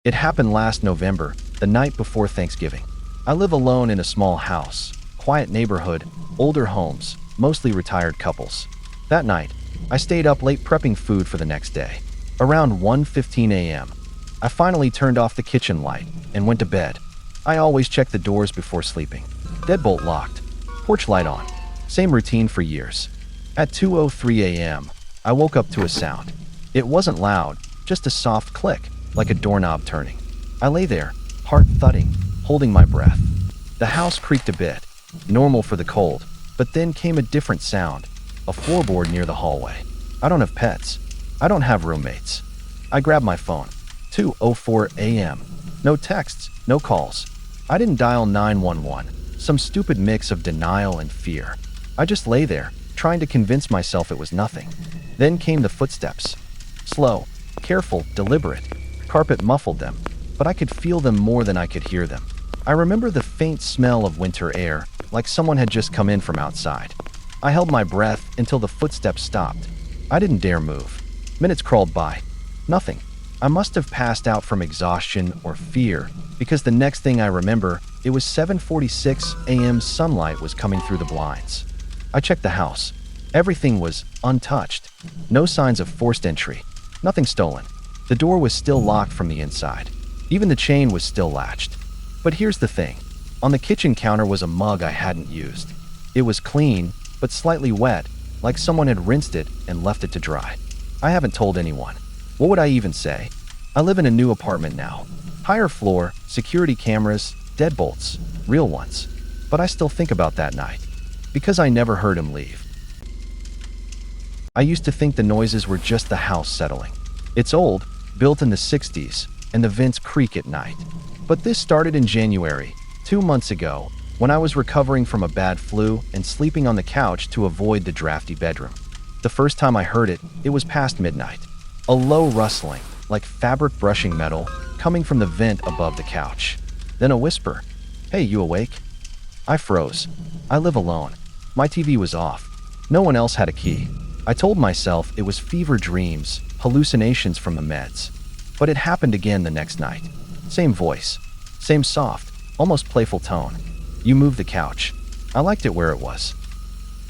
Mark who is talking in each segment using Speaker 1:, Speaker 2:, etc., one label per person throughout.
Speaker 1: It happened last November, the night before Thanksgiving. I live alone in a small house, quiet neighborhood, older homes, mostly retired couples. That night, I stayed up late prepping food for the next day. Around 1:15 a.m., I finally turned off the kitchen light and went to bed. I always check the doors before sleeping. Deadbolt locked, porch light on. Same routine for years. At 2:03 a.m., I woke up to a sound. It wasn't loud, just a soft click, like a doorknob turning. I lay there, heart thudding, holding my breath. The house creaked a bit, normal for the cold, but then came a different sound, a floorboard near the hallway. I don't have pets. I don't have roommates. I grabbed my phone. 2:04 a.m. No texts, no calls. I didn't dial 911, some stupid mix of denial and fear. I just lay there, trying to convince myself it was nothing. Then came the footsteps. Slow, careful, deliberate. Carpet muffled them, but I could feel them more than I could hear them. I remember the faint smell of winter air, like someone had just come in from outside. I held my breath until the footsteps stopped. I didn't dare move. Minutes crawled by. Nothing. I must have passed out from exhaustion or fear, because the next thing I remember, it was 7:46 a.m. Sunlight was coming through the blinds. I checked the house. Everything was untouched. No signs of forced entry. Nothing stolen. The door was still locked from the inside. Even the chain was still latched. But here's the thing. On the kitchen counter was a mug I hadn't used. It was clean, but slightly wet, like someone had rinsed it and left it to dry. I haven't told anyone. What would I even say? I live in a new apartment now. Higher floor, security cameras, deadbolts, real ones. But I still think about that night. Because I never heard him leave. I used to think the noises were just the house settling. It's old, built in the 60s, and the vents creak at night. But this started in January, 2 months ago, when I was recovering from a bad flu and sleeping on the couch to avoid the drafty bedroom. The first time I heard it, it was past midnight. A low rustling, like fabric brushing metal, coming from the vent above the couch. Then a whisper, "Hey, you awake?" I froze. I live alone. My TV was off. No one else had a key. I told myself it was fever dreams, hallucinations from the meds. But it happened again the next night. Same voice. Same soft, almost playful tone. "You moved the couch." I liked it where it was.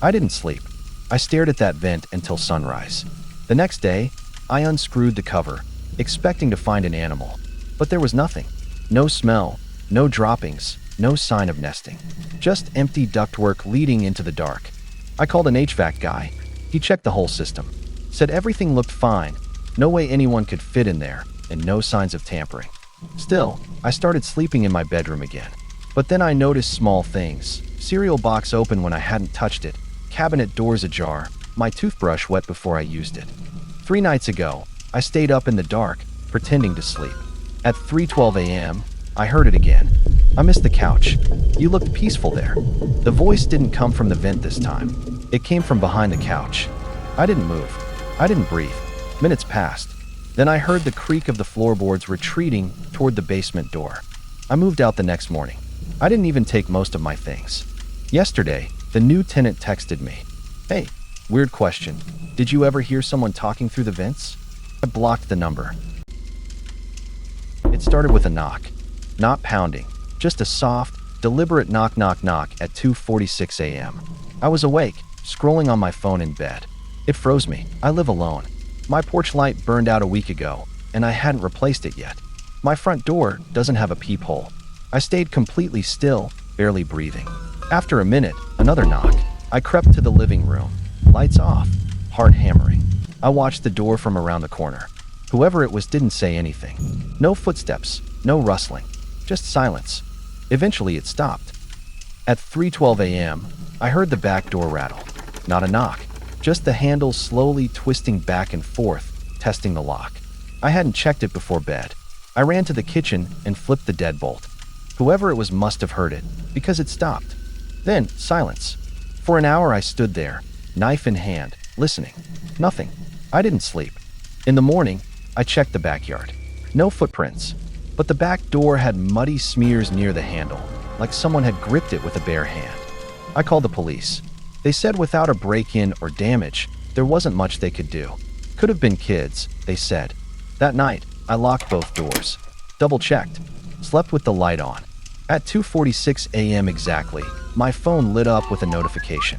Speaker 1: I didn't sleep. I stared at that vent until sunrise. The next day, I unscrewed the cover, expecting to find an animal. But there was nothing. No smell, no droppings, no sign of nesting. Just empty ductwork leading into the dark. I called an HVAC guy. He checked the whole system. Said everything looked fine. No way anyone could fit in there, and no signs of tampering. Still, I started sleeping in my bedroom again. But then I noticed small things. Cereal box open when I hadn't touched it. Cabinet doors ajar. My toothbrush wet before I used it. 3 nights ago, I stayed up in the dark, pretending to sleep. At 3:12 a.m., I heard it again. I missed the couch. You looked peaceful there. The voice didn't come from the vent this time. It came from behind the couch. I didn't move. I didn't breathe. Minutes passed. Then I heard the creak of the floorboards retreating toward the basement door. I moved out the next morning. I didn't even take most of my things. Yesterday, the new tenant texted me. "Hey, weird question. Did you ever hear someone talking through the vents?" I blocked the number. It started with a knock. Not pounding, just a soft, deliberate knock knock knock at 2:46 a.m. I was awake, scrolling on my phone in bed. It froze me. I live alone. My porch light burned out a week ago, and I hadn't replaced it yet. My front door doesn't have a peephole. I stayed completely still, barely breathing. After a minute, another knock. I crept to the living room. Lights off, heart hammering. I watched the door from around the corner. Whoever it was didn't say anything. No footsteps, no rustling, just silence. Eventually it stopped. At 3:12 a.m., I heard the back door rattle. Not a knock, just the handle slowly twisting back and forth, testing the lock. I hadn't checked it before bed. I ran to the kitchen and flipped the deadbolt. Whoever it was must have heard it, because it stopped. Then, silence. For an hour I stood there, knife in hand, listening. Nothing. I didn't sleep. In the morning, I checked the backyard. No footprints. But the back door had muddy smears near the handle, like someone had gripped it with a bare hand. I called the police. They said without a break-in or damage, there wasn't much they could do. Could have been kids, they said. That night, I locked both doors. Double-checked. Slept with the light on. At 2:46 a.m. exactly, my phone lit up with a notification.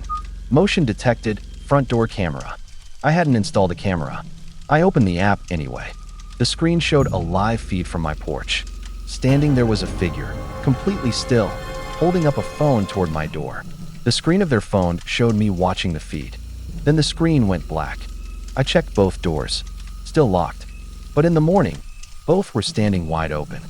Speaker 1: Motion detected, front door camera. I hadn't installed a camera. I opened the app anyway. The screen showed a live feed from my porch. Standing there was a figure, completely still, holding up a phone toward my door. The screen of their phone showed me watching the feed. Then the screen went black. I checked both doors. Still locked. But in the morning, both were standing wide open.